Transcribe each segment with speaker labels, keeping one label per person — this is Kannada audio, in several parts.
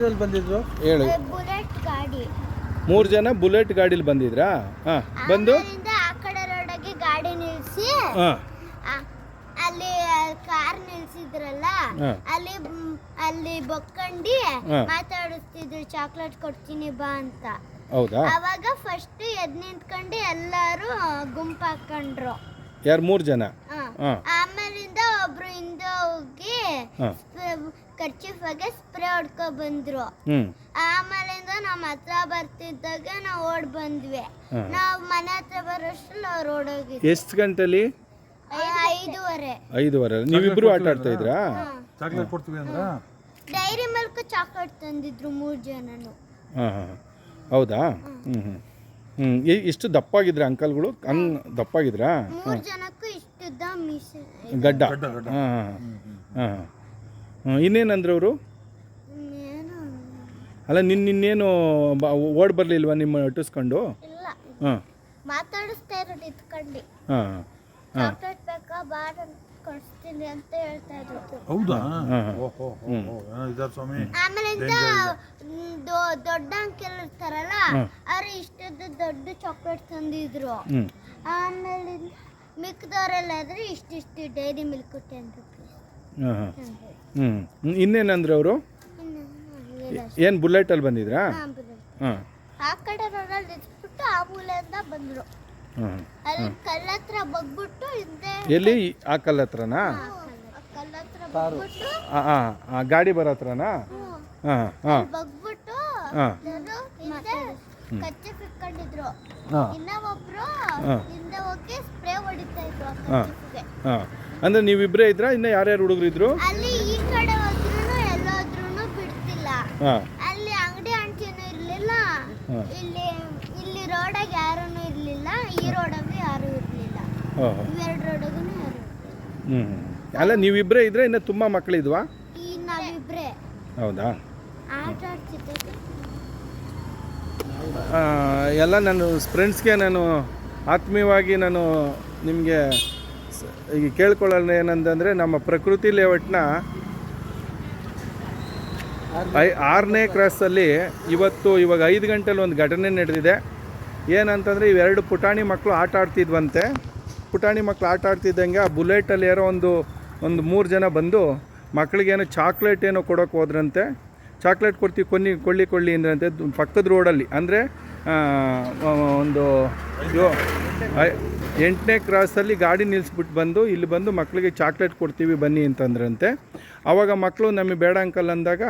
Speaker 1: ಬಂದಿದ್ರು
Speaker 2: ಹೇಳಿ.
Speaker 3: ಬುಲೆಟ್ ಗಾಡಿ
Speaker 2: 3 ಜನ ಬುಲೆಟ್ ಗಾಡಿಲಿ ಬಂದಿದ್ರಾ? ಹಾಂ, ಬಂದು
Speaker 3: ಆ ಕಡೆ ರೋಡಿಗೆ ಗಾಡಿ ನಿಲ್ಸಿ
Speaker 2: ಹಾಂ
Speaker 3: ಅಲ್ಲಿ ಕಾರ್ ನಿಲ್ಸಿದ್ರಲ್ಲ
Speaker 2: ಹಾಂ
Speaker 3: ಅಲ್ಲಿ ಅಲ್ಲಿ ಬೊಕ್ಕಂಡಿ
Speaker 2: ಹಾಂ.
Speaker 3: ಮಾತಾಡಿಸ್ತಿದ್ರು ಚಾಕ್ಲೇಟ್ ಕೊಡ್ತೀನಿ ಬಾ ಅಂತ.
Speaker 2: ಹೌದಾ?
Speaker 3: ಅವಾಗ ಫಸ್ಟ್ ಎದ್ ನಿಂತ್ಕೊಂಡು ಎಲ್ಲಾರು ಗುಂಪು ಹಾಕೊಂಡ್ರು.
Speaker 2: ಯಾರು 3 ಜನ? ಹಾಂ
Speaker 3: ಆಮೇಲಿಂದ ಒಬ್ರು ಹಿಂದೆ ಹೋಗಿ
Speaker 2: ಹಾಂ
Speaker 3: ಕರ್ಚಿಫಾಗೆ ಸ್ಪ್ರೇ ಹೊಡ್ಕೊ ಬಂದ್ರು.
Speaker 2: ಹ್ಞೂ
Speaker 3: ಆಮೇಲಿಂದ ನಮ್ಮ ಹತ್ರ ಬರ್ತಿದ್ದಾಗ ನಾವು ಓಡ್ ಬಂದ್ವಿ.
Speaker 2: ಹಾಂ.
Speaker 3: ನಾವು ಮನೆ ಹತ್ರ ಬರೋಷ್ಟ್ರಲ್ಲಿ ಅವ್ರು ಓಡೋಗಿದ್ರು.
Speaker 2: ಎಷ್ಟು ಗಂಟೆಲಿ?
Speaker 3: 5:30.
Speaker 2: 5:30. ನೀವಿಬ್ರು ಆಟ ಆಡ್ತಾ ಇದ್ರಾ?
Speaker 1: ಚಾಕ್ಲೇಟ್ ಕೊಡ್ತೀವಿ ಅಂದ್ರೆ
Speaker 3: ಡೈರಿ ಮಿಲ್ಕ್ ಚಾಕ್ಲೇಟ್ ತಂದಿದ್ರು 3 ಜನನು.
Speaker 2: ಹಾಂ ಹಾಂ ಹೌದಾ? ಹ್ಞೂ ಹ್ಞೂ ಹ್ಞೂ ಇಷ್ಟು ದಪ್ಪಾಗಿದ್ರ ಅಂಕಲ್ಗಳು? ಹಂಗೆ ದಪ್ಪಾಗಿದ್ರಾ?
Speaker 3: 3 ಜನಕ್ಕೂ ಇಷ್ಟುದ್ದ ಮೀಸೆ
Speaker 2: ಗಡ್ಡ.
Speaker 1: ಗಡ್ಡ ಗಡ್ಡ.
Speaker 2: ಹಾಂ ಹಾಂ ಹಾಂ ಇನ್ನೇನಂದ್ರೆ ಅವರು?
Speaker 3: ಏನು
Speaker 2: ಅಲ್ಲ ನಿನ್ನೇನು ಓಡ್ ಬರಲಿಲ್ವಾ ನಿಮ್ಮ ಅಟ್ಟಿಸ್ಕೊಂಡು?
Speaker 3: ಇಲ್ಲ,
Speaker 2: ಹಾಂ
Speaker 3: ಮಾತಾಡಿಸ್ತಾ ಇರೋದು ಇತ್ಕೊಂಡು
Speaker 2: ಹಾಂ ಹಾಂ
Speaker 3: ಚಾಕ್ಲೇಟ್ ಬೇಕಾ ಬಾರ ಕೊಡಿಸ್ತೀನಿ ಅಂತ ಹೇಳ್ತಾ ಇದ್ರು.
Speaker 1: ಹೌದಾ?
Speaker 2: ಹಾಂ.
Speaker 1: ಓಹೋ ಇದಾರ ಸ್ವಾಮಿ.
Speaker 3: ಆಮೇಲಿಂದ ದೊಡ್ಡ ಅಂಕಲ್ ಇರ್ತಾರಲ್ಲ ಅವ್ರು ಇಷ್ಟದ ದೊಡ್ಡ ಚಾಕ್ಲೇಟ್ ತಂದಿದ್ರು.
Speaker 2: ಹ್ಞೂ
Speaker 3: ಆಮೇಲೆ ಮಿಕ್ಕದವರೆಲ್ಲ ಆದ್ರೆ ಇಷ್ಟಿಷ್ಟು ಡೈರಿ ಮಿಲ್ಕ್ 10 ರೂಪೀಸ್.
Speaker 2: ಹಾಂ ಹಾಂ ಹ್ಞೂ ಇನ್ನೇನಂದ್ರೆ ಅವರು? ಏನು ಬುಲೆಟಲ್ಲಿ ಬಂದಿದ್ರಾ? ಹಾಂ
Speaker 3: ಆ ಕಡೆ ರೋಡಲ್ಲಿ ಇಟ್ಬಿಟ್ಟು ಆ ಮೂಲೆಯಿಂದ ಬಂದ್ರು.
Speaker 2: ಹಾಂ
Speaker 3: ಅಲ್ಲಿ ಕಲ್ಲತ್ರ ಬಗ್ಬಿಟ್ಟು ಹಿಂದೆ
Speaker 2: ಎಲ್ಲಿ? ಆ ಕಲ್ಲ ಹತ್ರನಾ?
Speaker 3: ಕಲ್ಲತ್ರ ಬಗ್ಬಿಟ್ಟು
Speaker 2: ಹಾಂ ಗಾಡಿ ಬರೋ ಹತ್ರನಾ? ಹಾಂ ಹಾಂ
Speaker 3: ಬಗ್ಬಿಟ್ಟು
Speaker 2: ಹಾಂ
Speaker 3: ನಾನು ಹಿಂದೆ ಕಚ್ಚೆ ಇಟ್ಕೊಂಡಿದ್ರು.
Speaker 2: ಹಾಂ
Speaker 3: ಇನ್ನ ಒಬ್ರು
Speaker 2: ಹಾಂ.
Speaker 3: ಹಿಂದೆ ಹೋಗಿ ಸ್ಪ್ರೇ ಹೊಡಿತಾ ಇದ್ರು ಆ
Speaker 2: ಹಾಂ
Speaker 3: ಕಚ್ಚಿಗೆ.
Speaker 2: ಹಾಂ ಅಂದರೆ ನೀವಿಬ್ಬರೇ ಇದ್ರಾ? ಇನ್ನು ಯಾರ್ಯಾರು ಹುಡುಗರು ಇದ್ರು?
Speaker 3: ಅಲ್ಲಿ ಈ ಕಡೆ ಹೋದ್ರೂ ಎಲ್ಲೋದ್ರೂ ಬಿಡ್ತಿಲ್ಲ.
Speaker 2: ಹಾಂ
Speaker 3: ಅಲ್ಲಿ ಅಂಗಡಿ ಆಂಟಿನೂ ಇರ್ಲಿಲ್ಲ.
Speaker 2: ಹಾಂ.
Speaker 3: ಇಲ್ಲಿ ರೋಡಾಗ ಯಾರೂ ಇರ್ಲಿಲ್ಲ. ಈ ರೋಡಾಗ ಯಾರು ಇರ್ಲಿಲ್ಲ.
Speaker 2: ಓಹೋ
Speaker 3: ಇವೆರಡು ರೋಡಾಗೂ ಯಾರು
Speaker 2: ಹ್ಞೂ ಅಲ್ಲ ನೀವಿಬ್ಬರೇ ಇದ್ರೆ ಇನ್ನು ತುಂಬ ಮಕ್ಕಳಿದ್ವಾ?
Speaker 3: ಈ ನಾವಿಬ್ರೆ
Speaker 2: ಹೌದಾ?
Speaker 3: ಆಟ ಆಡ್ತಿದ್ದೆ.
Speaker 2: ಎಲ್ಲ ನಾನು ಫ್ರೆಂಡ್ಸ್ಗೆ ನಾನು ಆತ್ಮೀಯವಾಗಿ ನಾನು ನಿಮಗೆ ಈಗ ಕೇಳ್ಕೊಳ್ಳೋಣ ಏನಂತಂದರೆ, ನಮ್ಮ ಪ್ರಕೃತಿ ಲೇಔಟ್ನ 6ನೇ ಕ್ರಾಸಲ್ಲಿ ಇವಾಗ 5 ಗಂಟೆಲಿ ಒಂದು ಘಟನೆ ನಡೆದಿದೆ. ಏನಂತಂದರೆ ಇವೆರಡು ಪುಟಾಣಿ ಮಕ್ಕಳು ಆಟ ಆಡ್ತಿದ್ವಂತೆ. ಪುಟಾಣಿ ಮಕ್ಕಳು ಆಟ ಆಡ್ತಿದ್ದಂಗೆ ಆ ಬುಲೆಟಲ್ಲಿ ಯಾರೋ ಒಂದು 3 ಜನ ಬಂದು ಮಕ್ಕಳಿಗೇನೋ ಚಾಕ್ಲೇಟ್ ಏನೋ ಕೊಡೋಕೆ ಹೋದ್ರಂತೆ. ಚಾಕ್ಲೇಟ್ ಕೊಡ್ತೀವಿ ಕೊಳ್ಳಿ ಅಂದ್ರಂತೆ. ಪಕ್ಕದ ರೋಡಲ್ಲಿ ಅಂದರೆ ಒಂದು 8ನೇ ಕ್ರಾಸಲ್ಲಿ ಗಾಡಿ ನಿಲ್ಲಿಸ್ಬಿಟ್ಟು ಬಂದು ಇಲ್ಲಿ ಬಂದು ಮಕ್ಕಳಿಗೆ ಚಾಕ್ಲೇಟ್ ಕೊಡ್ತೀವಿ ಬನ್ನಿ ಅಂತಂದ್ರಂತೆ. ಆವಾಗ ಮಕ್ಕಳು ನಮಗೆ ಬೇಡ ಅಂಕಲ್ ಅಂದಾಗ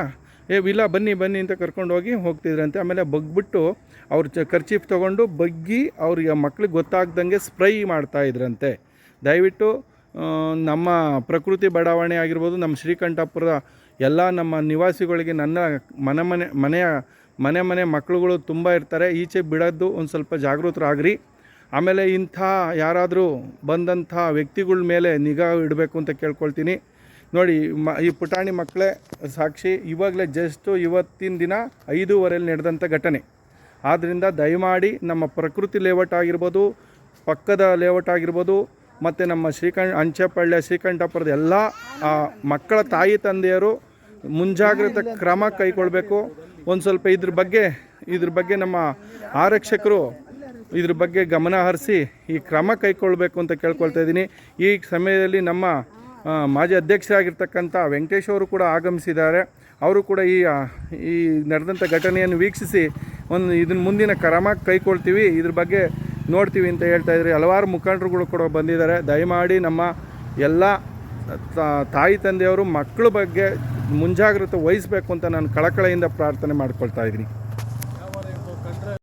Speaker 2: ಇಲ್ಲ ಬನ್ನಿ ಅಂತ ಕರ್ಕೊಂಡು ಹೋಗ್ತಿದ್ರಂತೆ. ಆಮೇಲೆ ಬಗ್ಬಿಟ್ಟು ಅವ್ರು ಕರ್ಚೀಫ್ ತೊಗೊಂಡು ಬಗ್ಗಿ ಅವ್ರಿಗೆ ಮಕ್ಳಿಗೆ ಗೊತ್ತಾಗ್ದಂಗೆ ಸ್ಪ್ರೈ ಮಾಡ್ತಾಯಿದ್ರಂತೆ. ದಯವಿಟ್ಟು ನಮ್ಮ ಪ್ರಕೃತಿ ಬಡಾವಣೆ ಆಗಿರ್ಬೋದು, ನಮ್ಮ ಶ್ರೀಕಂಠಪುರದ ಎಲ್ಲ ನಮ್ಮ ನಿವಾಸಿಗಳಿಗೆ ನನ್ನ ಮನೆ ಮಕ್ಕಳುಗಳು ತುಂಬ ಇರ್ತಾರೆ. ಈಚೆ ಬಿಡೋದು ಒಂದು ಸ್ವಲ್ಪ ಜಾಗೃತರಾಗ್ರಿ. ಆಮೇಲೆ ಇಂಥ ಯಾರಾದರೂ ಬಂದಂಥ ವ್ಯಕ್ತಿಗಳ ಮೇಲೆ ನಿಗಾ ಇಡಬೇಕು ಅಂತ ಕೇಳ್ಕೊಳ್ತೀನಿ. ನೋಡಿ ಈ ಪುಟಾಣಿ ಮಕ್ಕಳೇ ಸಾಕ್ಷಿ. ಇವಾಗಲೇ ಇವತ್ತಿನ ದಿನ 5:30 ನಡೆದಂಥ ಘಟನೆ. ಆದ್ದರಿಂದ ದಯಮಾಡಿ ನಮ್ಮ ಪ್ರಕೃತಿ ಲೇಔಟ್ ಆಗಿರ್ಬೋದು, ಪಕ್ಕದ ಲೇಔಟ್ ಆಗಿರ್ಬೋದು, ಮತ್ತು ನಮ್ಮ ಅಂಚೆಪಳ್ಳಿ ಶ್ರೀಕಂಠಪುರದ ಎಲ್ಲ ಮಕ್ಕಳ ತಾಯಿ ತಂದೆಯರು ಮುಂಜಾಗ್ರತೆ ಕ್ರಮ ಕೈಗೊಳ್ಳಬೇಕು. ಒಂದು ಸ್ವಲ್ಪ ಇದ್ರ ಬಗ್ಗೆ ನಮ್ಮ ಆರಕ್ಷಕರು ಇದ್ರ ಬಗ್ಗೆ ಗಮನ ಹರಿಸಿ ಈ ಕ್ರಮ ಕೈಗೊಳ್ಳಬೇಕು ಅಂತ ಕೇಳ್ಕೊಳ್ತಾ ಇದ್ದೀನಿ. ಈ ಸಮಯದಲ್ಲಿ ನಮ್ಮ ಮಾಜಿ ಅಧ್ಯಕ್ಷರಾಗಿರ್ತಕ್ಕಂಥ ವೆಂಕಟೇಶ್ ಅವರು ಕೂಡ ಆಗಮಿಸಿದ್ದಾರೆ. ಅವರು ಕೂಡ ಈ ನಡೆದಂಥ ಘಟನೆಯನ್ನು ವೀಕ್ಷಿಸಿ ಇದನ್ನು ಮುಂದಿನ ಕ್ರಮ ಕೈಗೊಳ್ತೀವಿ, ಇದ್ರ ಬಗ್ಗೆ ನೋಡ್ತೀವಿ ಅಂತ ಹೇಳ್ತಾ ಇದ್ದಾರೆ. ಹಲವಾರು ಮುಖಂಡರುಗಳು ಕೂಡ ಬಂದಿದ್ದಾರೆ. ದಯಮಾಡಿ ನಮ್ಮ ಎಲ್ಲ ತಾಯಿ ತಂದೆಯವರು ಮಕ್ಕಳ ಬಗ್ಗೆ ಮುಂಜಾಗ್ರತೆ ವಹಿಸಬೇಕು ಅಂತ ನಾನು ಕಳಕಳಿಯಿಂದ ಪ್ರಾರ್ಥನೆ ಮಾಡ್ಕೊಳ್ತಾ ಇದ್ದೀನಿ.